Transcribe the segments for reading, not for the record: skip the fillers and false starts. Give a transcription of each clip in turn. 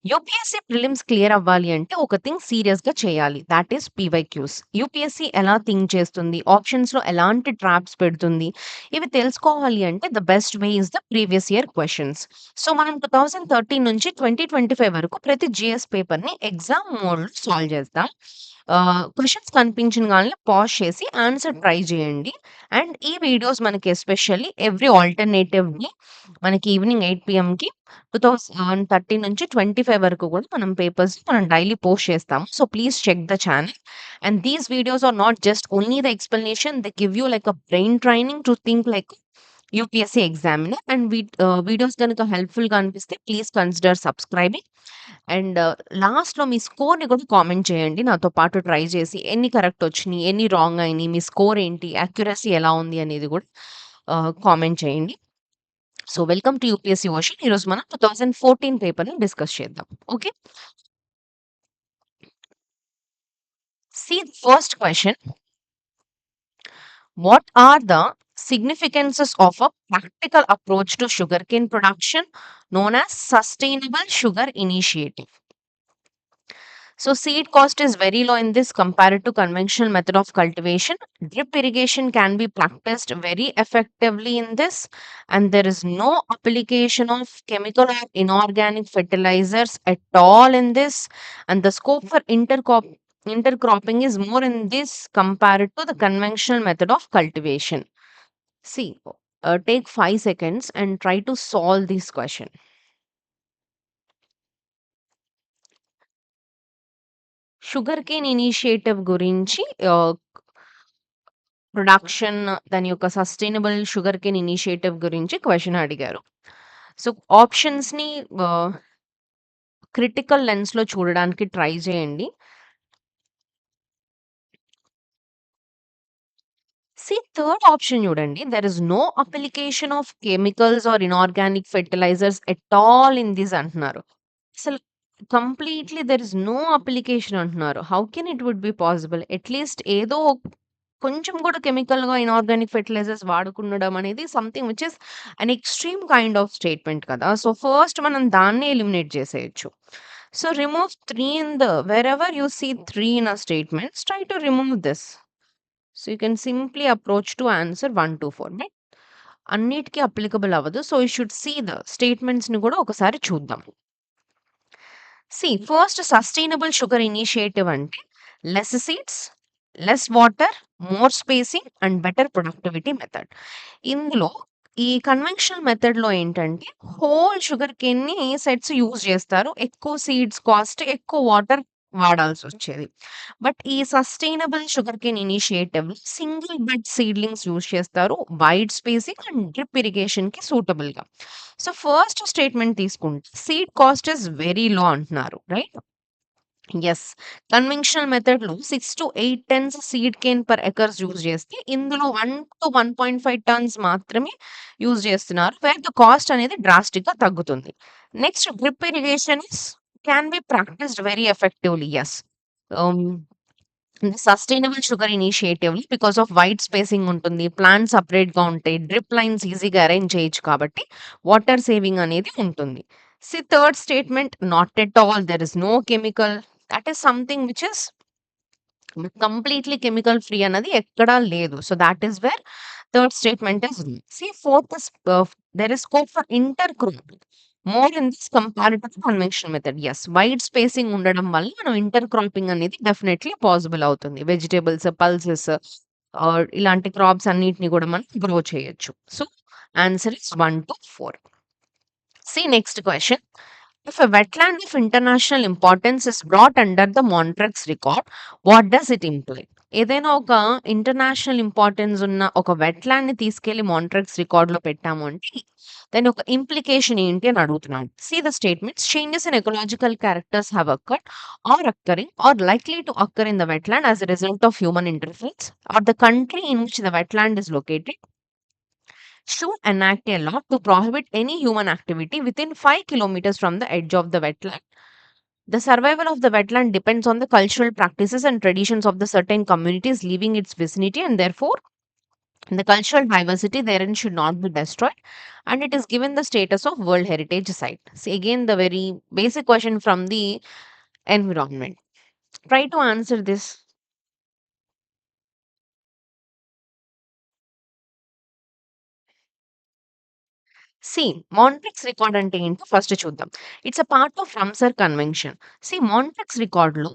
UPSC prelims clear అవ్వాలి అంటే ఒక థింగ్ సీరియస్‌గా చేయాలి. Thought is PYQs. యూపీఎస్సీ ఎలా థింక్ చేస్తుంది? ఆప్షన్స్‌లో ఎలాంటి ట్రాప్స్ పెడుతుంది? ఇవి తెలుసుకోవాలి అంటే the best way is the previous year questions. So, మనం 2013 నుంచి 2025 వరకు ప్రతి జీఎస్ పేపర్‌ని ఎగ్జామ్ మోడ్‌లో సాల్వ్ చేద్దాం. క్వెషన్స్ కనిపించగానే పాజ్ చేసి ఆన్సర్ ట్రై చేయండి. అండ్ ఈ వీడియోస్ మనకి ఎస్పెషల్లీ ఎవ్రీ ఆల్టర్‌నేటివ్‌ని మనకి ఈవినింగ్ 8 పీఎంకి 2013 నుంచి 25 వరకు కూడా మనం డైలీ పోస్ట్ చేస్తాము. So, please check the channel. And these videos are not just only the explanation. They give you like a brain training to think like UPSC examiner. And videos గనుక హెల్ప్‌ఫుల్‌గా అనిపిస్తే please consider subscribing. And లాస్ట్‌లో మీ స్కోర్‌ని కూడా comment చేయండి. నాతో పాటు try చేసి ఎన్ని కరెక్ట్ వచ్చినియి, ఎన్ని రాంగ్ అయినియి, మీ స్కోర్ ఏంటి, యాక్యురసీ ఎలా ఉంది అనేది కూడా కామెంట్ చేయండి. So, welcome to UPSC version. ఈరోజు మనం 2014 పేపర్‌ని డిస్కస్ చేద్దాం. Okay. See the first question. What are the significances of a practical approach to sugarcane production known as Sustainable Sugar Initiative? So, seed cost is very low in this compared to conventional method of cultivation. Drip irrigation can be practiced very effectively in this, and there is no application of chemical or inorganic fertilizers at all in this. And the scope for intercropping is more in this compared to the conventional method of cultivation. See, take 5 seconds and try to solve this question. Sugarcane initiative గురించి production దాని యొక్క sustainable sugarcane initiative గురించి question అడిగారు. So, ఆప్షన్స్‌ని ah, critical లెన్స్‌లో చూడడానికి try చేయండి. Third option చూడండి. There is no application of chemicals or inorganic fertilizers at all in this అంటున్నారు. అసలు completely there is no application అంటున్నారు. How can it would be possible? At least ఏదో కొంచెం కూడా కెమికల్‌గా ఇనార్గానిక్ ఫెర్టిలైజర్స్ వాడకుండడం అనేది something which is an extreme kind of statement కదా! సో, ఫస్ట్ మనం దాన్నే ఎలిమినేట్ చేసేయొచ్చు. So, remove 3 in the wherever you see 3 in a statement, try to remove this. So, you can simply approach to answer 1, 2, 4 but అన్నిటికి applicable అవ్వదు. So, you should see the స్టేట్మెంట్స్‌ని కూడా ఒకసారి చూద్దాం. First sustainable sugar initiative అంటే less seeds, less water, more spacing and better productivity method. ఇందులో ఈ conventional మెథడ్‌లో ఏంటంటే హోల్ షుగర్ కేన్‌ని సెట్స్ యూజ్ చేస్తారు. ఎక్కువ సీడ్స్ కాస్ట్, ఎక్కువ వాటర్ వాడాల్సొచ్చేది. బట్ ఈ sustainable sugar cane initiative single bed seedlings use చేస్తారు. వైడ్ స్పేసింగ్ అండ్ డ్రిప్ ఇరిగేషన్‌కి సూటబుల్‌గా. సో, ఫస్ట్ స్టేట్మెంట్ తీసుకుంటే seed cost is very low అంటున్నారు. రైట్? యెస్. కన్వెన్షనల్ మెథడ్‌లో 6-8 tons seed cane per acres use చేస్తే, ఇందులో 1-1.5 టన్స్ మాత్రమే యూజ్ చేస్తున్నారు. వేర్ ద కాస్ట్ అనేది డ్రాస్టిక్‌గా తగ్గుతుంది. Next drip irrigation can be practised very effectively. Yes. Hmm. Sustainable sugar ఇనిషియేటివ్‌లో బికాస్ ఆఫ్ వైడ్ స్పేసింగ్ ఉంటుంది. ప్లాంట్స్ సెపరేట్‌గా ఉంటాయి. డ్రిప్ లైన్స్ ఈజీగా అరేంజ్ చేయొచ్చు కాబట్టి వాటర్ సేవింగ్ అనేది ఉంటుంది. Third statement not at all there is no chemical. That is something which is completely chemical free అన్నది ఎక్కడా లేదు. So, that is where third statement is fourth is there is scope for intercropping more in this compared to conventional method. Yes. Wide spacing ఉండడం వల్ల మనం intercropping అనేది definitely possible అవుతుంది. Vegetables, pulses ఇలాంటి crops అన్నిటిని కూడా మనం గ్రో చేయొచ్చు. So, answer is 1-4. Next question. If a wetland of international importance is brought under the Montreux record, what does it imply? ఏదైనా ఒక ఇంటర్నేషనల్ ఇంపార్టెన్స్ ఉన్న ఒక వెట్లాండ్‌ని తీసుకెళ్ళి మాంట్రెక్స్ రికార్డ్‌లో పెట్టాము అంటే, దాని ఒక ఇంప్లికేషన్ ఏంటి అని అడుగుతున్నాడు. The statements changes in ecological characters have occurred or occurring or likely to occur in the wetland as a result of human interference or the country in which the wetland is located should enact a law to prohibit any human activity within 5 kilometers from the edge of the wetland. The survival of the wetland depends on the cultural practices and traditions of the certain communities living its vicinity, and therefore The cultural diversity therein should not be destroyed, and it is given the status of World Heritage Site. See, again, the very basic question from the environment. Try to answer this. Montreux record అంటే ఏంటో first చూద్దాం. It's a part of Ramsar convention. Montreux రికార్డ్‌లో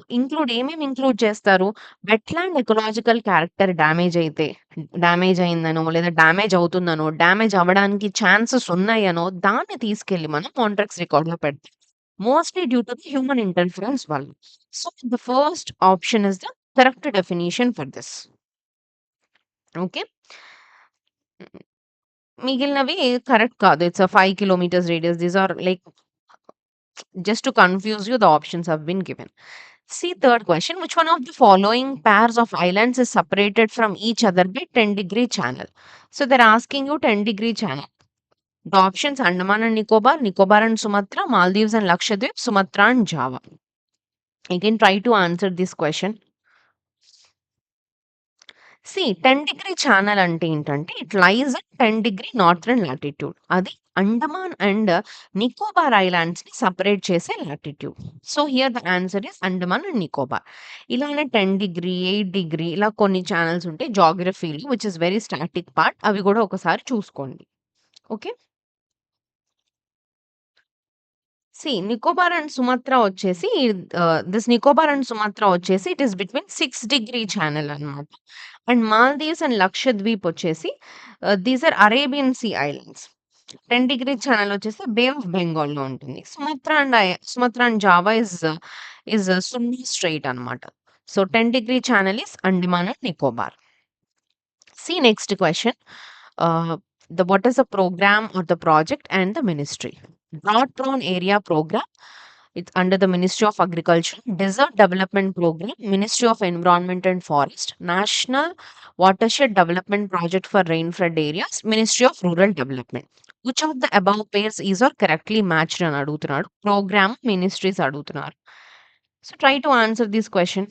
ఏమేమి include చేస్తారు? Wetland ecological character damage అయిందనో, లేదా damage అవుతుందనో, damage అవ్వడానికి ఛాన్సెస్ ఉన్నాయనో, దాన్ని తీసుకెళ్ళి మనం మాంట్రిక్స్ రికార్డ్‌లో పెడతాం. Mostly due to the human interference వల్ల. The first option is the correct definition for this. Okay. మిగిలినవి కరెక్ట్ కాదు. It's 5 kilometres radius. These are like just to confuse you, the options have been given. See, third question. Which one of the following pairs of islands is separated from each other by 10-degree channel? So they're asking you 10-degree channel. The options: Andaman and Nicobar, Nicobar and Sumatra, Maldives and Lakshadweep, Sumatra and Java. Again, try to answer this question. 10-degree channel అంటే ఏంటంటే, it lies at 10-degree northern latitude. అది Andaman and Nicobar ఐలాండ్స్‌ని separate చేసే latitude. Here the answer is Andaman and Nicobar. ఇలానే 10-degree, 8-degree ఇలా కొన్ని channels ఉంటాయి జియోగ్రఫీలో, which is very static part. అవి కూడా ఒకసారి చూసుకోండి. ఓకే. నికోబార్ అండ్ సుమత్రా వచ్చేసి నికోబార్ అండ్ సుమత్రా వచ్చేసి it is between 6-degree channel అన్నమాట. అండ్ మాల్దీవ్స్ అండ్ లక్షద్వీప్ వచ్చేసి these are Arabian sea islands. 10-degree channel వచ్చేసి బే ఆఫ్ బెంగాల్‌లో ఉంటుంది. Sumatra and Java is Sunda strait అన్నమాట. 10-degree channel is Andaman and Nicobar. Next question. What is the program or the project and the ministry? Drought prone area program. It's under the Ministry of Agriculture. Desert Development Program, Ministry of Environment and Forest. National Watershed Development Project for Rainflood Areas, Ministry of Rural Development. Which of the above pairs is or correctly matched అని అడుగుతున్నాడు. Program, ministries అడుగుతున్నారు. Try to answer this question.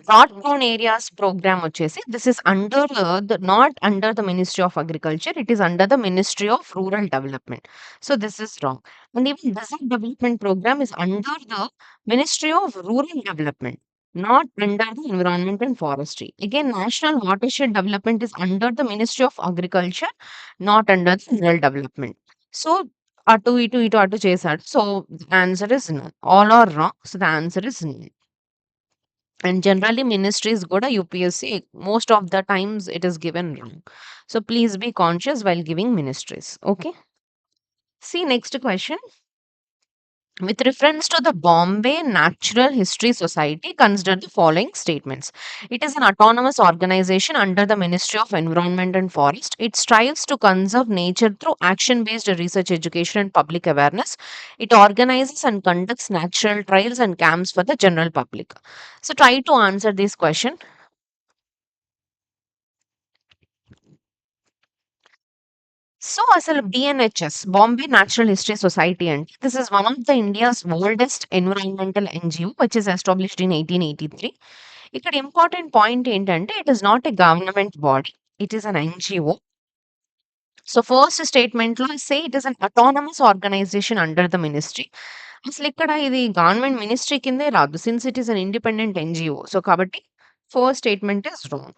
Drought prone areas program వచ్చేసి this is under not under the Ministry of Agriculture, it is under the Ministry of Rural Development. This is wrong. And even desert development program is under the Ministry of Rural Development, not under the Environment and Forestry. Again, National Watershed Development is under the Ministry of Agriculture, not under the Rural Development. అటు చేశాడు. The answer is none. All are wrong. The answer is none. And generally ministries kuda UPSC most of the times it is given wrong. Please be conscious while giving ministries. Okay. Next question. With reference to the Bombay Natural History Society, consider the following statements. It is an autonomous organization under the Ministry of Environment and Forest. It strives to conserve nature through action-based research, education, and public awareness. It organizes and conducts natural trials and camps for the general public. Try to answer this question. అసలు BNHS, Bombay Natural History Society, and this is one of the India's oldest environmental NGO, which is established in 1883. ఇక్కడ important point ఏంటంటే, it is not a government body, it is an NGO. First స్టేట్మెంట్లో it is an autonomous organisation under the ministry. అసలు ఇక్కడ ఇది government ministry కిందే రాదు, since it is an independent NGO. కాబట్టి first statement is wrong.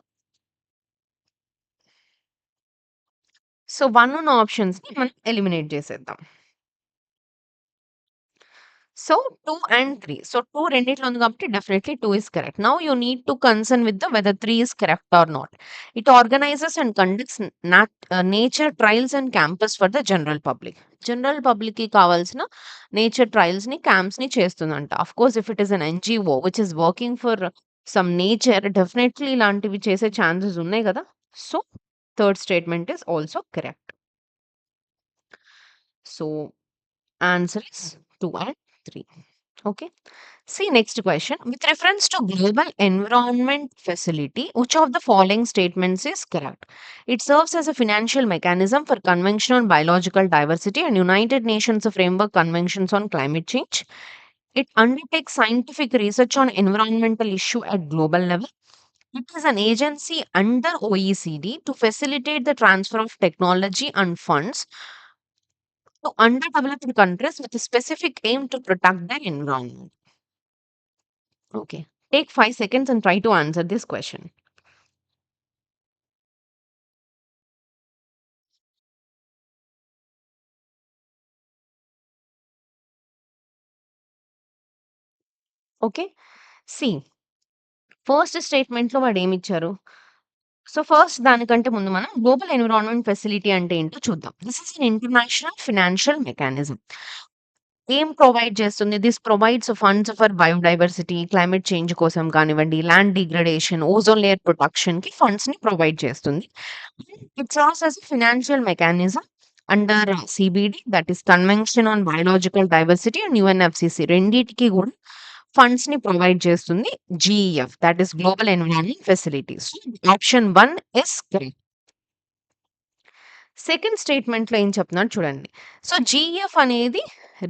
One ఉన్న ఆప్షన్స్‌ని మనం ఎలిమినేట్ చేసేద్దాం. 2 and 3. 2 రెండిట్లో ఉంది కాబట్టి definitely 2 is correct. Now you need to concern with the whether 3 is correct or not. It organizes and conducts nature trials and camps for the general public. General పబ్లిక్‌కి కావాల్సిన nature ట్రయల్స్‌ని, క్యాంప్స్‌ని చేస్తుందంట. Of course if it is an NGO which is working for some nature, definitely ఇలాంటివి చేసే chances ఉన్నాయి కదా! Third statement is also correct. Answer is 2 and 3. Okay. Next question. With reference to Global Environment Facility, which of the following statements is correct? It serves as a financial mechanism for Convention on Biological Diversity and United Nations Framework Conventions on Climate Change. It undertakes scientific research on environmental issue at global level. It is an agency under OECD to facilitate the transfer of technology and funds to underdeveloped countries with a specific aim to protect their environment. Okay. Take 5 seconds and try to answer this question. Okay. See first స్టేట్‌మెంట్‌లో వాడేమిచ్చారు? So, first దానికంటే ముందు మనం global environment facility అంటే ఏంటో చూద్దాం. This is an international financial mechanism. ఏం provide చేస్తుంది? This provides funds for biodiversity, climate change కోసం కానివ్వండి, ల్యాండ్ డిగ్రేడేషన్, ఓజోన్ లేయర్ ప్రొటెక్షన్‌కి ఫండ్స్‌ని ప్రొవైడ్ చేస్తుంది. It serves as a financial mechanism under CBD that is convention on biological diversity and UNFCCC రెండిటికి గూడా ఫండ్స్‌ని ప్రొవైడ్ చేస్తుంది GEF that is global environment facilities. Option 1 is correct. Second స్టేట్మెంట్‌లో ఏం చెప్తున్నాడో చూడండి. సో, జీఈఎఫ్ అనేది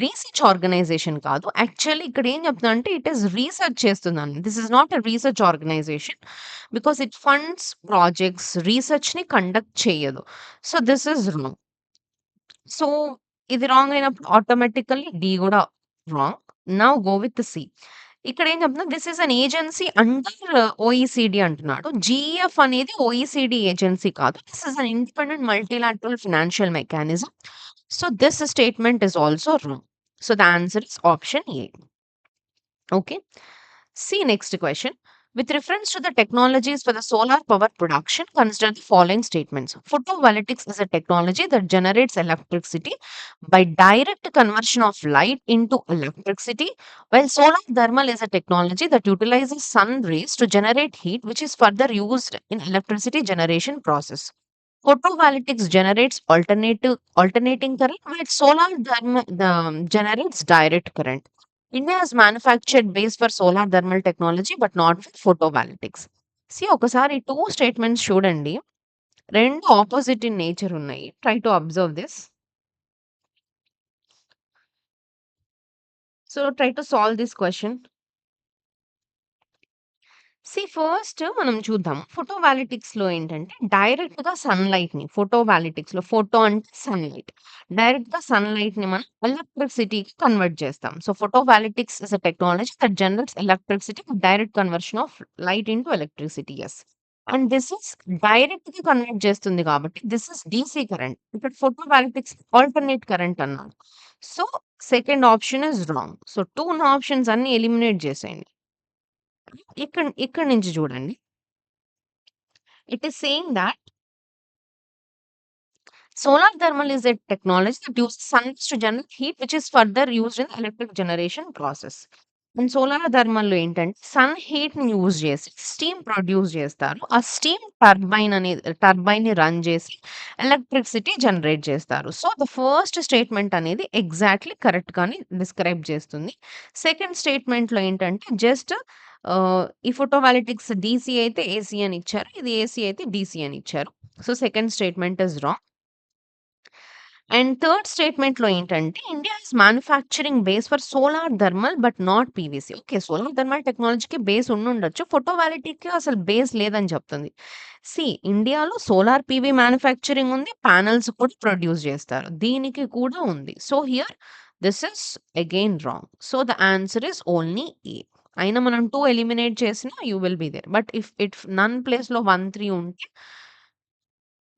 రీసెర్చ్ ఆర్గనైజేషన్ కాదు. యాక్చువల్లీ ఇక్కడ ఏం చెప్తున్నాడంటే ఇట్ ఈస్ రీసెర్చ్ చేస్తుందని. This is not a research organisation because it funds projects, రీసెర్చ్‌ని కండక్ట్ చేయదు. So, this is wrong. So, ఇది రాంగ్ అయినప్పుడు ఆటోమేటికల్లీ డి గూడా wrong. Now go with C. ఇక్కడ ఏం చెప్తున్నా this is an agency under OECD అంటున్నాడు. జీఈఎఫ్ అనేది ఓఈసీడీ ఏజెన్సీ కాదు. This is an independent multilateral financial mechanism. So, this statement is also wrong. So, the answer is option A. Okay. See next question. With reference to the technologies for the solar power production, consider the following statements. Photovoltaics is a technology that generates electricity by direct conversion of light into electricity, while solar thermal is a technology that utilizes sun rays to generate heat, which is further used in electricity generation process. Photovoltaics generates alternating current, while generates direct current. India has manufactured base for solar thermal technology, but not for photovoltaics. See, ఒకసారి two statements చూడండి. రెండు opposite in nature ఉన్నాయి. Try to observe this. So, try to solve this question. First మనం చూద్దాం. ఫోటోవాలిటిక్స్‌లో ఏంటంటే డైరెక్ట్‌గా సన్‌లైట్‌ని ఫోటోవాలిటిక్స్‌లో photo అంటే sunlight. డైరెక్ట్‌గా సన్‌లైట్‌ని మనం ఎలక్ట్రిసిటీకి కన్వర్ట్ చేస్తాం. So, photovoltaics is a technology that generates electricity with direct conversion of light into electricity. Yes. And this is డైరెక్ట్‌గా కన్వర్ట్ చేస్తుంది కాబట్టి దిస్ ఈస్ డీసీ కరెంట్. ఇక్కడ ఫోటోవాలిటిక్స్ ఆల్టర్‌నేట్ కరెంట్ అన్నాడు. So, second option is wrong. So, 2 options అన్నీ eliminate చేసేయండి. ఇక్కడి నుంచి చూడండి. It is saying that solar thermal is a technology that uses sun to generate heat, which is further used in electric generation process. And solar థర్మల్‌లో ఏంటంటే sun హీట్‌ని use చేసి steam produce చేస్తారు. ఆ స్టీమ్ టర్బైన్‌ని రన్ చేసి electricity generate చేస్తారు. So, the first statement అనేది ఎగ్జాక్ట్‌లీ కరెక్ట్‌గానే డిస్క్రైబ్ చేస్తుంది. సెకండ్ స్టేట్మెంట్‌లో ఏంటంటే జస్ట్ ఈ ఫోటోవాలిటిక్స్ డీసీ అయితే ఏసీ అని ఇచ్చారు. ఇది ఏసీ అయితే డీసీ అని ఇచ్చారు. So, second statement is wrong. And third స్టేట్మెంట్‌లో ఏంటంటే, India is manufacturing base for solar thermal but not PVC. Okay. Solar thermal టెక్నాలజీకి బేస్ ఉండుండొచ్చు. ఫోటోవాలిటిక్‌కి అసలు బేస్ లేదని చెప్తుంది. ఇండియాలో సోలార్ పీవీ మ్యానుఫ్యాక్చరింగ్ ఉంది. పానెల్స్ కూడా ప్రొడ్యూస్ చేస్తారు. దీనికి కూడా ఉంది. So, here this is again wrong. So, the answer is only A. అయినా మనం 2 ఎలిమినేట్ చేసినా you will be there. But if నన్ ప్లేస్‌లో 1, 3 ఉంటే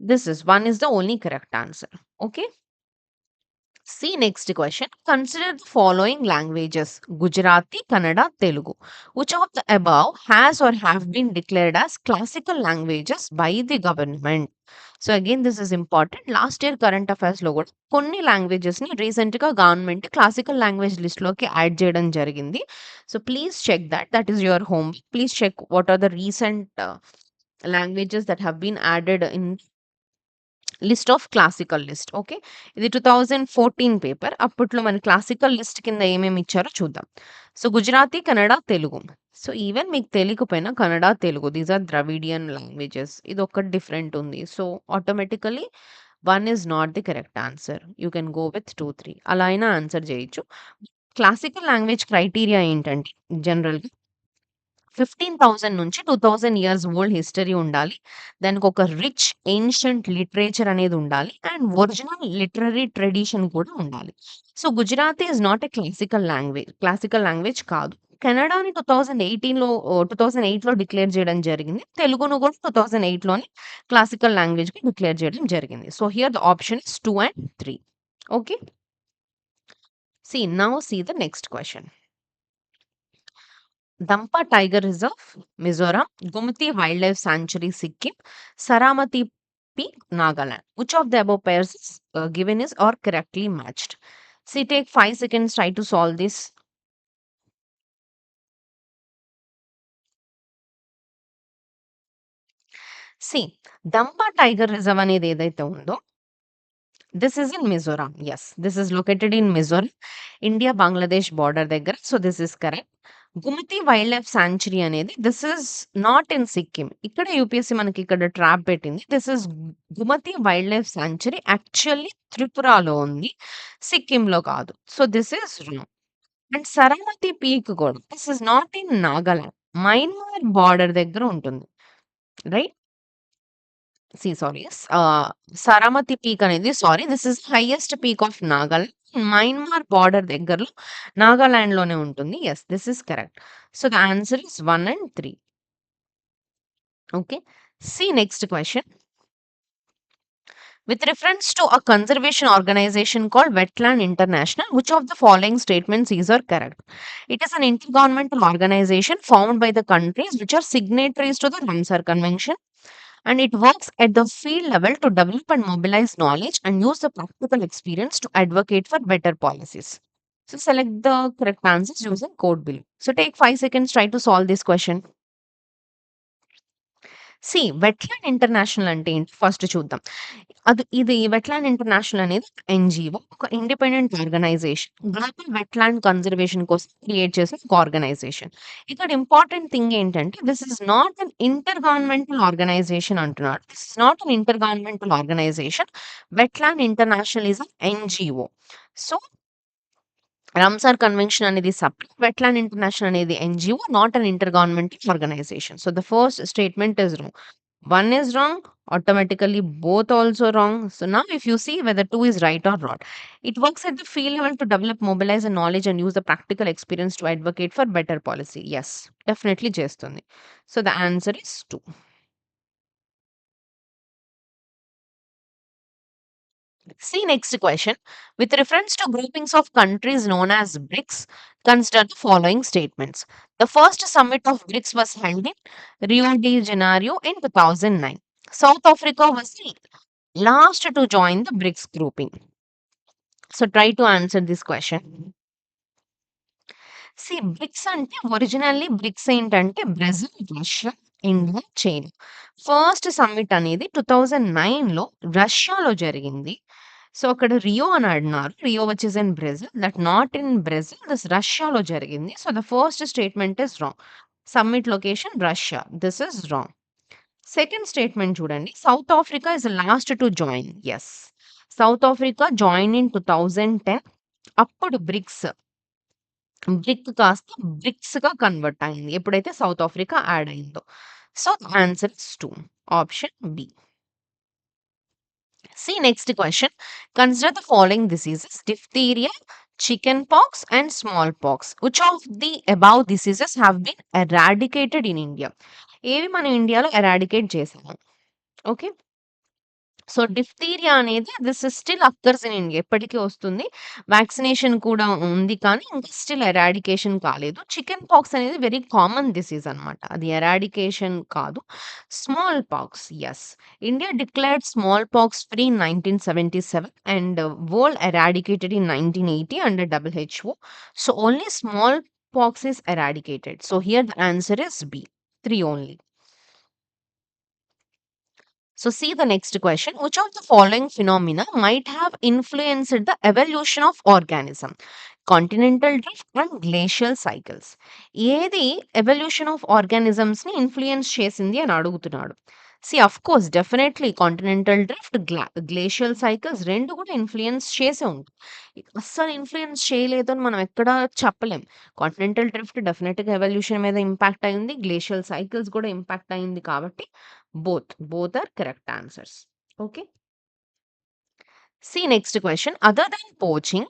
this is 1 is the only correct answer. Okay. See next question. Consider the following languages Gujarati, Kannada, Telugu. Which of the above has or have been declared as classical languages by the government? So again this is important. Last year current affairs లో కూడా కొన్ని languages ని recent గా government classical language list లోకి add చేయడం జరిగింది. So please check that is your home. Please check what are the recent languages that have been added in list of classical list. Okay. ఇది 2014 paper. అప్పట్లో మన classical list కింద ఏమేమి ఇచ్చారో చూద్దాం. So, Gujarati, Kannada, Telugu. So, even మీకు తెలియకపోయినా Kannada, Telugu these are Dravidian languages. ఇదొక్కటి డిఫరెంట్ ఉంది. So, automatically 1 is not the correct answer. You can go with 2, 3 అలా అయినా ఆన్సర్ చేయొచ్చు. క్లాసికల్ లాంగ్వేజ్ క్రైటీరియా ఏంటంటే జనరల్‌గా 15,000 నుంచి 2000 ఇయర్స్ ఓల్డ్ హిస్టరీ ఉండాలి. దానికొక రిచ్ ఏన్షియంట్ లిటరేచర్ అనేది ఉండాలి. అండ్ ఒరిజినల్ లిటరరీ ట్రెడిషన్ కూడా ఉండాలి. So, Gujarati is not a classical language కాదు. కన్నడని 2008లో డిక్లేర్ చేయడం జరిగింది. తెలుగును కూడా 2008లోనే క్లాసికల్ లాంగ్వేజ్‌గా డిక్లేర్ చేయడం జరిగింది. So, here the option is 2 and 3. Okay. See the next question. Dampa Tiger Reserve, Mizoram, Gumti Wildlife Sanctuary, Sikkim, Saramati Peak, Nagaland. Which of the above pairs is given is or correctly matched? See, take 5 seconds, try to solve this. See, Dampa Tiger Reserve అనేది ఏదైతే ఉందో, this is in Mizoram. Yes, this is located in Mizoram, India Bangladesh border దగ్గర. So this is correct. Gumti wildlife sanctuary అనేది this is not in Sikkim. ఇక్కడ UPSC మనకి ఇక్కడ trap పెట్టింది. This is Gumti wildlife sanctuary actually త్రిపురలో ఉంది. సిక్కింలో కాదు. So this is wrong. And Saramati peak కూడా this is not in Nagaland. Myanmar border దగ్గర ఉంటుంది. రైట్? సారీ. సరమతి పీక్ అనేది this is highest peak of Nagaland. Myanmar border దగ్గరలో నాగాలాండ్‌లోనే ఉంటుంది. Yes, this is correct. So, the answer is 1 and 3. Okay. Next question. With reference to a conservation organization called Wetland International, which of the following statements is or correct? It is an intergovernmental organization formed by the countries which are signatories to the Ramsar Convention, and it works at the field level to develop and mobilize knowledge and use the practical experience to advocate for better policies. So select the correct answers using code below. So take 5 seconds, try to solve this question. Wetland international అంటే ఏంటి first చూద్దాం. ఇది wetland international అనేది NGO, ఒక independent organisation. Global wetland conservation కోసం create చేసిన ఒక organisation. ఇక్కడ ఇంపార్టెంట్ థింగ్ ఏంటంటే this is not an intergovernmental organisation అంటున్నాడు. This is not an intergovernmental organisation. Wetland international is an NGO. So, Ramsar convention అనేది separate. Wetland international అనేది NGO, not an intergovernmental organisation. So, the first statement is wrong. 1 is wrong, automatically both also wrong. So now if you see whether 2 is right or wrong. It works at the field level to develop, mobilize the knowledge and use the practical experience to advocate for better policy. Yes, definitely చేస్తుంది. So the answer is 2. Next question. With reference to groupings of countries known as BRICS, consider the following statements. The first summit of BRICS was held in Rio de Janeiro in 2009. South Africa was the last to join the BRICS grouping. So try to answer this question. BRICS అంటే originally BRICS ఏంటంటే Brazil, Russia, India, China. First summit అనేది 2009లో రష్యాలో జరిగింది. So, అక్కడ Rio అని అన్నారు. Rio which is in Brazil. That not in Brazil. This రష్యాలో జరిగింది. So, the first statement is wrong. Summit location Russia. This is wrong. Second statement చూడండి. South Africa is last to join. Yes. South Africa join in 2010. అప్పుడు BRIC కాస్త బ్రిక్స్‌గా convert అయింది. ఎప్పుడైతే south Africa add అయిందో. So, answer is 2. Option B. Next question. Consider the following diseases: diphtheria, chicken pox and small pox. Which of the above diseases have been eradicated in India? ఏవి మన ఇండియాలో eradicate చేసాము? Okay. So, diphtheria అనేది this still occurs in India. ఎప్పటికి వస్తుంది. Vaccination కూడా ఉంది కానీ ఇంకా స్టిల్ ఎరాడికేషన్ కాలేదు. చికెన్ పాక్స్ అనేది వెరీ కామన్ డిసీజ్ అనమాట. అది ఎరాడికేషన్ కాదు. Small pox, yes. India declared small pox free in 1977 and world eradicated in 1980 under WHO. So, only small pox is eradicated. So, here the answer is B. 3 only. So see the next question. Which of the following phenomena might have influenced the evolution of organism? Continental drift and glacial cycles. ఏది evolution of organisms ని influence చేసింది అని అడుగుతున్నాడు. Of course definitely continental drift, glacial cycles 2 కూడా influence చేసే ఉంటాయి. అస్సలు influence చేయలేదు అని మనం ఎక్కడ చెప్పలేం. కాంటినెంటల్ డ్రిఫ్ట్ డెఫినిట్‌గా ఎవల్యూషన్ మీద ఇంపాక్ట్ అయింది. గ్లేషియల్ సైకిల్స్ కూడా ఇంపాక్ట్ అయింది కాబట్టి both are correct answers. Okay. Next question. Other than poaching,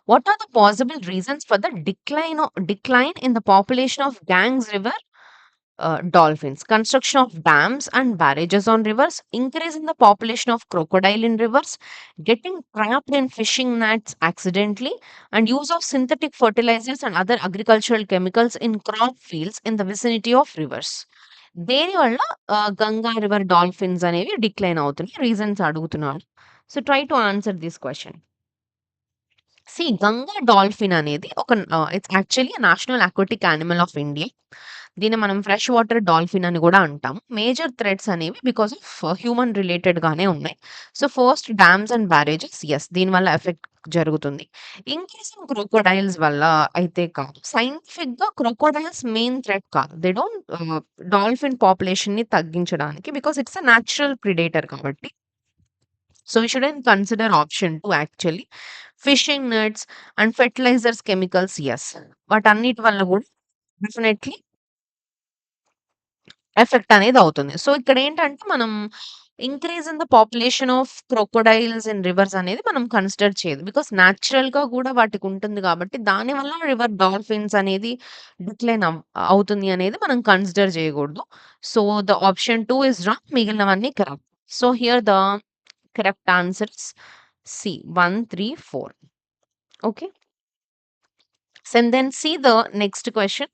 what are the possible reasons for the decline in the population of Ganges River dolphins? Construction of dams and barrages on rivers, increase in the population of crocodile in rivers, getting trapped in fishing nets accidentally, and use of synthetic fertilizers and other agricultural chemicals in crop fields in the vicinity of rivers. దేనివల్ల Ganga river dolphins అనేవి decline అవుతున్నాయి? Reasons అడుగుతున్నాడు. So, try to answer this question. Ganga dolphin అనేది it's actually national aquatic animal of India. దీన్ని మనం freshwater dolphin అని గూడా అంటాం. మేజర్ థ్రెట్స్ అనేవి బికాస్ ఆఫ్ హ్యూమన్ రిలేటెడ్ గానే ఉన్నాయి. So, first dams and barrages దీనివల్ల ఎఫెక్ట్ జరుగుతుంది. ఇంక్రీజింగ్ క్రొకోడైల్స్ వల్ల అయితే కాదు. సైంటిఫిక్‌గా క్రొకోడైల్స్ మెయిన్ థ్రెట్ కాదు. దే డోంట్ డాల్ఫిన్ పాపులేషన్‌ని తగ్గించడానికి because it's a natural predator కాబట్టి. So we shouldn't consider option 2 actually. Fishing nets and fertilizers chemicals, yes. వాటన్నిటి వల్ల గూడా డెఫినైట్‌లీ ఎఫెక్ట్ అనేది అవుతుంది. సో ఇక్కడేంటంటే మనం increase in the population of crocodiles in reverse అనేది మనం కన్సిడర్ చేయదు. బికాస్ నేచురల్‌గా గూడా వాటికుంటుంది గాబట్టి దానివల్ల రివర్ డాల్ఫిన్స్ అనేది డిక్లైన్ అవుతుంది అనేది మనం కన్సిడర్ చేయగూడదు. So the option 2 is wrong. మిగిలినవన్నీ correct. So here the correct answer is C, 1, 3, 4. Okay. So and then see the next question.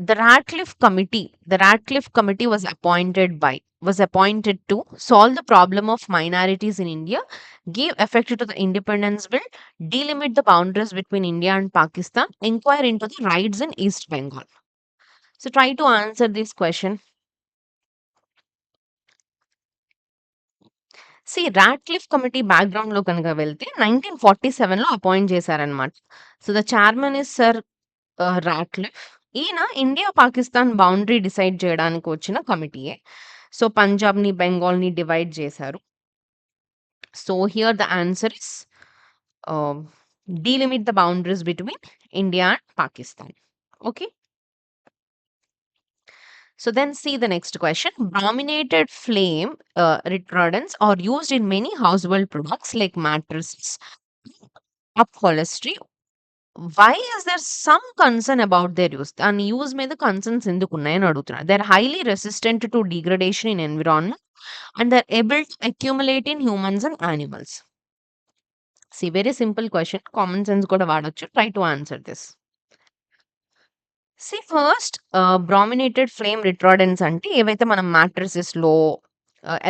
The Radcliffe Committee was appointed to solve the problem of minorities in India, give effect to the Independence Bill, delimit the boundaries between India and Pakistan, inquire into the riots in East Bengal. So try to answer this question. Radcliffe committee బ్యాక్‌గ్రౌండ్‌లో కనుక వెళ్తే 1947లో appoint చేశారనమాట. So, the chairman is sir Radcliffe. ఈయన India, Pakistan boundary decide చేయడానికి వచ్చిన కమిటీయే. So, పంజాబ్‌ని, బెంగాల్‌ని డివైడ్ చేశారు. So, here the answer is ah, delimit the boundaries between India and Pakistan. Okay. So then see the next question. Brominated flame retardants are used in many household products like mattresses, upholstery. Why is there some concern about their use? And use మీద concerns ఎందుకున్నాయని అడుగుతున్నారు. They're highly resistant to degradation in environment and they're able to accumulate in humans and animals. Very simple question. Common sense కూడా వాడొచ్చు. Try to answer this. First brominated flame retardants అంటే ఏవైతే మనం మ్యాట్రిసెస్‌లో,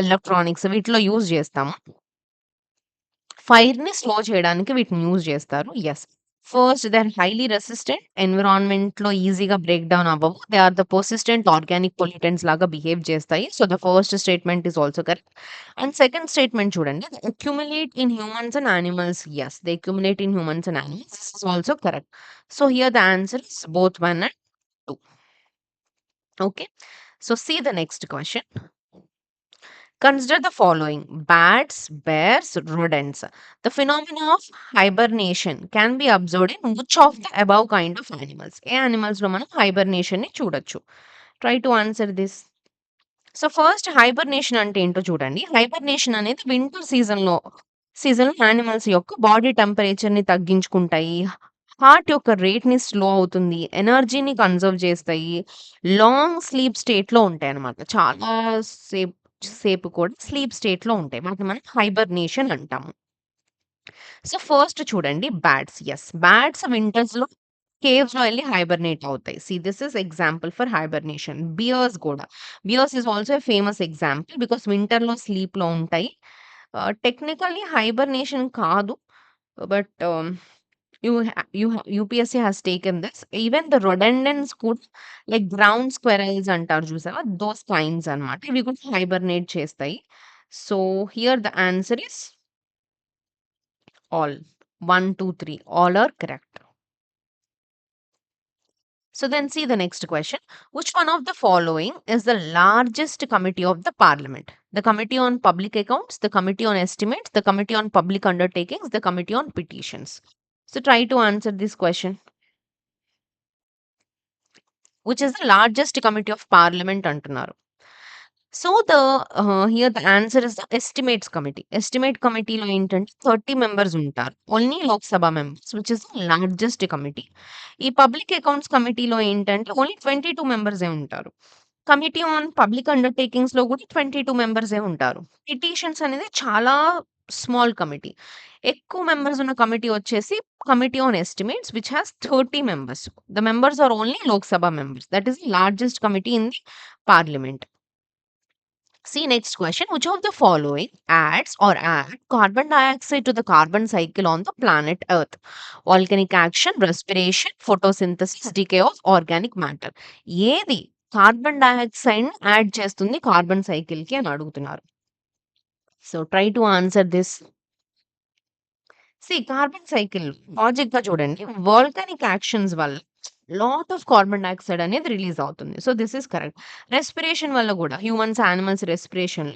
electronics వీటిలో use చేస్తామో, ఫైర్‌ని slow చేయడానికి వీటిని use చేస్తారు. Yes. First they are highly resistant. ఎన్విరాన్మెంట్‌లో ఈజీగా బ్రేక్ డౌన్ అవ్వవు. They are the persistent organic pollutants లాగా బిహేవ్ చేస్తాయి. So, the first statement is also correct. And second statement చూడండి. They accumulate in humans and animals. Yes. They accumulate in humans and animals. This is also correct. So, here the answer is both 1 and 2. Okay. So see the next question. Consider the following: bats, bears, rodents. The phenomena of hibernation can be observed in which of the above kind of animals? A animals లో మనం hibernation ని చూడొచ్చు. Try to answer this. So first hibernation అంటే ఏంటో చూడండి. Hibernation అనేది winter సీజన్‌లో animals యొక్క బాడీ టెంపరేచర్‌ని తగ్గించుకుంటాయి. హార్ట్ యొక్క రేట్‌ని స్లో అవుతుంది. ఎనర్జీని కన్జర్వ్ చేస్తాయి. లాంగ్ స్లీప్ స్టేట్‌లో ఉంటాయన్నమాట. చాలా సేపు సేపు కూడా స్లీప్ స్టేట్‌లో ఉంటాయి. వాటిని మనం హైబర్నేషన్ అంటాము. సో ఫస్ట్ చూడండి బ్యాట్స్. బ్యాట్స్ వింటర్స్‌లో కేవ్స్‌లో ఎళ్లి హైబర్నేట్ అవుతాయి. This is example for hibernation. Bears గూడా. Bears is also a famous example because వింటర్‌లో స్లీప్‌లో ఉంటాయి. టెక్నికల్లీ హైబర్నేషన్ కాదు. But UPSC has taken this. Even the rodents కూడా లైక్ గ్రౌండ్ స్క్విరల్స్ అంటారు చూసావా? దోస్ కైండ్స్ అన్నమాట. ఇవి కూడా హైబర్నేట్ చేస్తాయి. So here the answer is all. 1, 2, 3 all are correct. So then see the next question. Which one of the following is the largest committee of the parliament? The Committee on Public Accounts, the Committee on Estimates, the Committee on Public Undertakings, the Committee on Petitions. So try to answer this question. Which is the largest committee of parliament అంటున్నారు. So here the answer is the estimates committee. Estimate కమిటీలో ఏంటంటే 30 members ఉంటారు. Only Lok Sabha members which is the largest committee. ఈ public accounts కమిటీలో ఏంటంటే only 22 మెంబర్సే ఉంటారు. Committee on public అండర్‌టేకింగ్స్‌లో కూడా 22 మెంబర్సే ఉంటారు. పిటిషన్స్ అనేది చాలా స్మాల్ కమిటీ. ఎక్కువ మెంబర్స్ ఉన్న కమిటీ వచ్చేసి committee on estimates which has 30 members. The members are only Lok Sabha members. That is the largest committee in the parliament. See next question. Which of the following adds or add carbon dioxide to the carbon cycle on the planet Earth? Volcanic action, respiration, photosynthesis, decay of organic matter. ఏది carbon dioxide add చేస్తుంది carbon cycle కి అని అడుగుతున్నారు. So try to answer this. Carbon cycle logic గా చూడండి. Volcanic actions వల్ల lot of carbon dioxide అనేది release అవుతుంది. So this is correct. Respiration వల్ల కూడా humans, animals respiration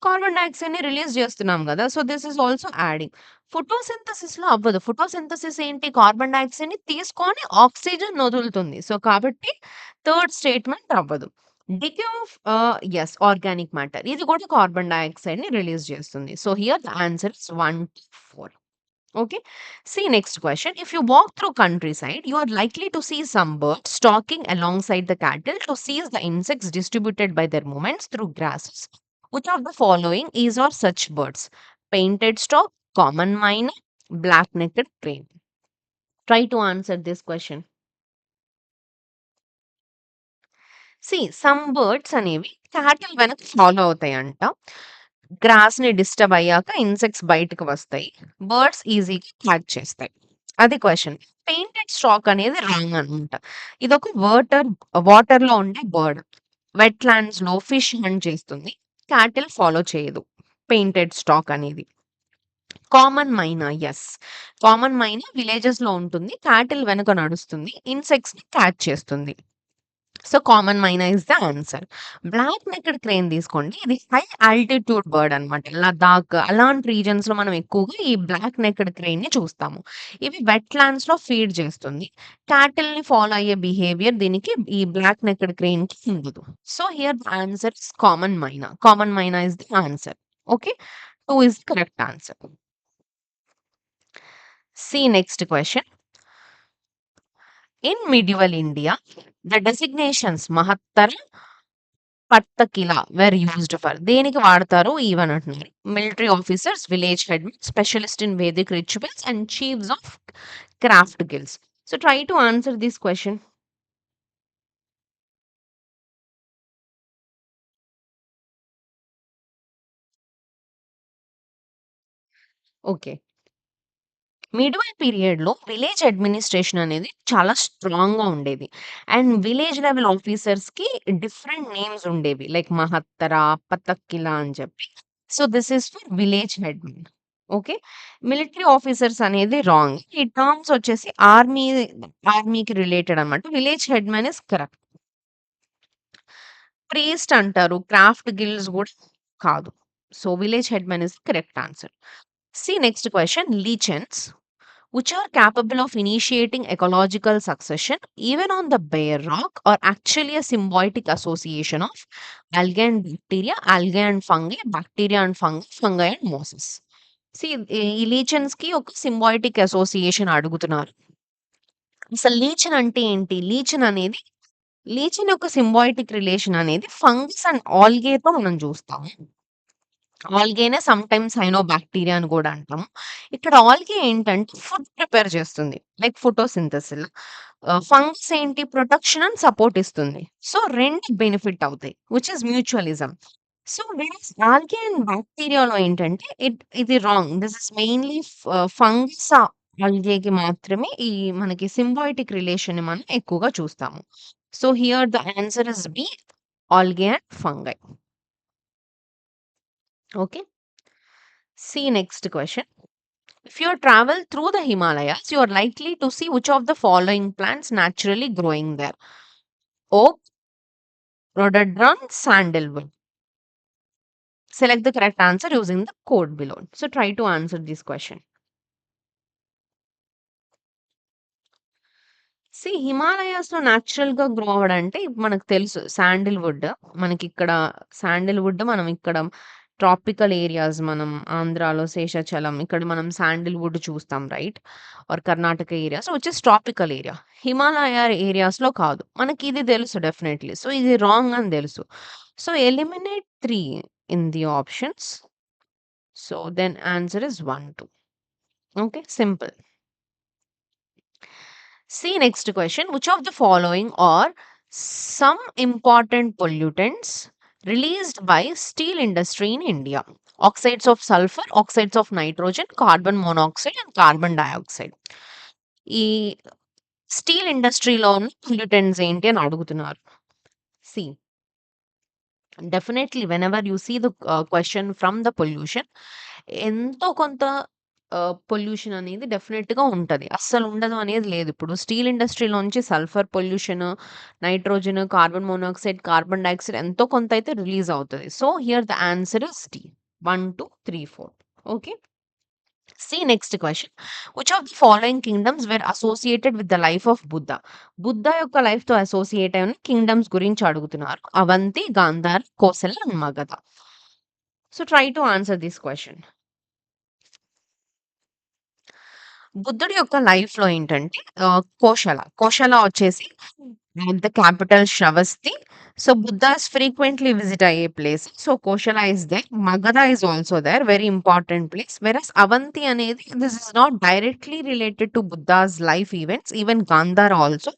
carbon dioxide ని రిలీజ్ చేస్తున్నాం కదా. So this is also adding. Photosynthesis లో అవ్వదు. ఫోటోసింథసిస్ ఏంటి? కార్బన్ డయాక్సైడ్ ని తీసుకొని ఆక్సిజన్ వదులుతుంది. సో కాబట్టి థర్డ్ స్టేట్మెంట్ అవ్వదు. డికే ఆఫ్ ఆర్గానిక్ మ్యాటర్ ఇది కూడా కార్బన్ డయాక్సైడ్ ని రిలీజ్ చేస్తుంది. So here the answer is 1 to 4. Okay. See next question. If you walk through countryside, you are likely to see some birds stalking alongside the cattle to seize the insects distributed by their movements through grasses. Which of the following is or such birds? Painted stork, common myna, black-necked crane. Try to answer this question. Some birds అనేవి cattle వెనక follow అవుతాయంట. గ్రాస్‌ని disturb అయ్యాక insects బయటకి వస్తాయి. Birds ఈజీగా catch చేస్తాయి. అది క్వెషన్. పెయింటెడ్ స్టాక్ అనేది రాంగ్ అనమాట. ఇదొక వాటర్‌లో ఉండే బర్డ్. వెట్‌లాండ్స్‌లో ఫిష్ హంట్ చేస్తుంది. క్యాటిల్ ఫాలో చేయదు. పెయింటెడ్ స్టాక్ అనేది. కామన్ మైనా కామన్ మైనా విలేజెస్‌లో ఉంటుంది. క్యాటిల్ వెనక నడుస్తుంది. ఇన్సెక్ట్స్‌ని క్యాచ్ చేస్తుంది. So common myna is the answer. Black necked crane తీసుకోండి. ఇది హై ఆల్టిట్యూడ్ బర్డ్ అనమాట. లదాఖ్ అలాంటి రీజన్స్ లో మనం ఎక్కువగా ఈ బ్లాక్ నెక్డ్ క్రేన్ ని చూస్తాము. ఇవి వెట్ ల్యాండ్స్ లో ఫీడ్ చేస్తుంది. క్యాటిల్ ని ఫాలో అయ్యే బిహేవియర్ దీనికి ఈ బ్లాక్ నెక్డ్ క్రేన్ కి ఉండదు. So here the answer is common myna. Common myna is the answer. Okay, 2 is the correct answer. See next question. In medieval India, the designations Mahattara, Pattakila were used for. దేనికి వాడతారు even అంటున్నారు. Military officers, village head, specialist in Vedic rituals and chiefs of craft guilds. So try to answer this question. Okay. Medieval పీరియడ్‌లో village administration అనేది చాలా స్ట్రాంగ్‌గా ఉండేది. And village level ఆఫీసర్స్‌కి different names ఉండేవి. లైక్ మహత్తర, పతక్కిల అని చెప్పి. So this is for village headmen. Okay. Military officers అనేది రాంగ్. ఈ టర్మ్స్ వచ్చేసి ఆర్మీకి రిలేటెడ్ అన్నమాట. Village headmen is correct. Priest అంటారు. క్రాఫ్ట్ గిల్డ్స్ గూడా కాదు. So village headmen is correct answer. See next question. Lichens, which are capable of initiating ecological succession even on the bare rock, or actually a symbiotic association of algae and bacteria, algae and fungi, bacteria and fungi, fungi and mosses. ఈ లీచెన్స్ కి ఒక సింబాయిటిక్ association అడుగుతున్నారు. అసలు లీచెన్ అంటే ఏంటి? లీచెన్ యొక్క సింబాయిటిక్ relation అనేది fungus and ఆల్గేతో మనం చూస్తాము. ఆల్గేనే సమ్‌టైమ్స్ సైనోబాక్టీరియా అని గూడా అంటాం. ఇక్కడ ఆల్గే ఏంటంటే ఫుడ్ ప్రిపేర్ చేస్తుంది. Like photosynthesis. ఫంగస్ ఏంటి? ప్రొటెక్షన్ అండ్ సపోర్ట్ ఇస్తుంది. సో 2 బెనిఫిట్ అవుతాయి. Which is mutualism. సో వీల్స్ ఆల్గే అండ్ బాక్టీరియాలో ఏంటంటే ఇది wrong. This is mainly fungus, ఆల్గేకి మాత్రమే ఈ మనకి సింబాయోటిక్ రిలేషన్‌ని మనం ఎక్కువగా చూస్తాము. So here the answer is B, algae and fungi. Okay. See next question. If you travel through the Himalayas, you are likely to see which of the following plants naturally growing there: oak, rhododendron, sandalwood. Select the correct answer using the code below. So try to answer this question. హిమాలయాస్‌లో నేచురల్‌గా grow అవ్వడం అంటే ఇప్పుడు మనకు తెలుసు శాండిల్‌వుడ్. మనకిక్కడ శాండిల్‌వుడ్ మనం ఇక్కడ tropical areas మనం ఆంధ్రాలో శేషాచలం ఇక్కడ మనం శాండిల్‌వుడ్ చూస్తాం right? Or Karnataka areas which is tropical area. Himalaya ఏరియాస్‌లో కాదు. మనకి ఇది తెలుసు డెఫినైట్‌లీ. సో ఇది రాంగ్ అని తెలుసు. So eliminate 3 in the options. So then answer is 1, 2. Okay. Simple. See next question. Which of the following are some important pollutants released by steel industry in India? Oxides of sulfur, oxides of nitrogen, carbon monoxide and carbon dioxide. ఈ steel ఇండస్ట్రీలో ఉన్న pollutants ఏంటి అని అడుగుతున్నారు. See definitely whenever you see the question from the pollution ఎంతో కొంత pollution అనేది డెఫినెట్‌గా ఉంటది. అస్సలు ఉండదు అనేది లేదు. ఇప్పుడు స్టీల్ ఇండస్ట్రీలోంచి sulphur pollution, nitrogen, carbon monoxide, carbon dioxide ఎంతో కొంత అయితే రిలీజ్ అవుతది. So, here the answer is D. 1, 2, 3, 4. Okay. See next question. Which of the following kingdoms were associated with the life of Buddha? Buddha యొక్క లైఫ్‌తో అసోసియేట్ అయిన kingdoms గురించి అడుగుతున్నారు. Avanti, Gandhar, Kosala and Magadha. So, try to answer this question. బుద్ధుడి యొక్క లైఫ్‌లో ఏంటంటే కోశల. కోశల వచ్చేసి the capital Shravasti. So, Buddha is frequently visit అయ్యే place. So, Koshala is there. Magadha is also there. Very important place. Versus Avanti అనేది this is not directly related to Buddha's life events. Even Gandhara also.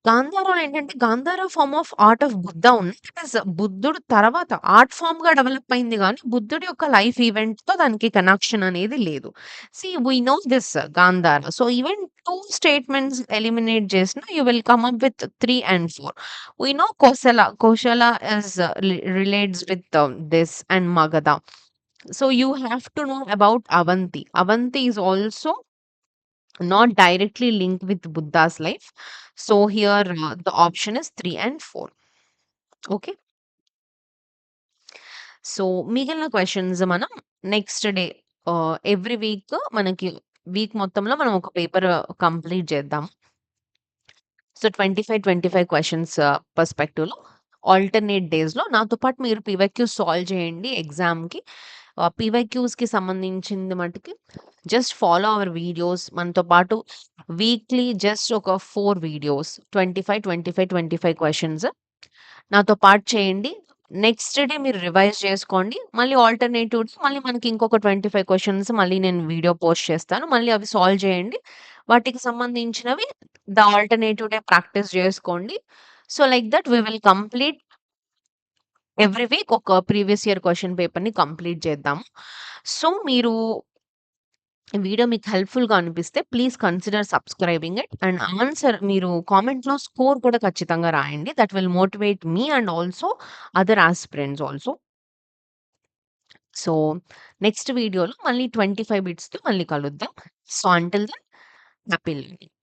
గాంధారాలో ఏంటంటే Gandhara form of art of Buddha ఉంది. That is బుద్ధుడు తర్వాత art ఫార్మ్‌గా develop అయింది గానీ, బుద్ధుడి యొక్క లైఫ్ ఈవెంట్‌తో దానికి కనెక్షన్ అనేది లేదు. See, we know this Gandhara. So even two statements eliminate just now, you will come up with 3 and 4. We know Kosala. Kosala is relates with this and Magadha. So you have to know about Avanti. Avanti is also not directly linked with Buddha's life. So here the option is 3 and 4. Okay. So, మిగిలిన questions మనం next day every week మనకి week మొత్తంలో మనం ఒక paper complete చేద్దాం. So, 25, 25 questions పర్స్పెక్టివ్‌లో alternate డేస్‌లో నాతో పాటు మీరు పీవైక్యూస్ సాల్వ్ చేయండి ఎగ్జామ్‌కి. పీవైక్యూస్‌కి సంబంధించింది మటికి జస్ట్ ఫాలో అవర్ వీడియోస్. మనతో పాటు వీక్లీ జస్ట్ ఒక 4 వీడియోస్ 25, 25, 25 క్వెషన్స్ నాతో పాటు చేయండి. నెక్స్ట్ డే మీరు రివైజ్ చేసుకోండి. మళ్ళీ ఆల్టర్‌నేటివ్ డే మళ్ళీ మనకి ఇంకొక 25 క్వెషన్స్ మళ్ళీ నేను వీడియో పోస్ట్ చేస్తాను. మళ్ళీ అవి సాల్వ్ చేయండి. వాటికి సంబంధించినవి ద ఆల్టర్‌నేటివ్ డే ప్రాక్టీస్ చేసుకోండి. So, like that we will complete every week ఒక ప్రీవియస్ ఇయర్ క్వెషన్ పేపర్‌ని కంప్లీట్ చేద్దాం. సో, మీరు ఈ వీడియో మీకు హెల్ప్‌ఫుల్‌గా అనిపిస్తే please consider subscribing it and answer మీరు కామెంట్‌లో స్కోర్ కూడా ఖచ్చితంగా రాయండి. That will motivate me and also other aspirants also. So, next వీడియోలో మళ్ళీ 25 బిట్స్‌తో మళ్ళీ కలుద్దాం. So, until then happy learning.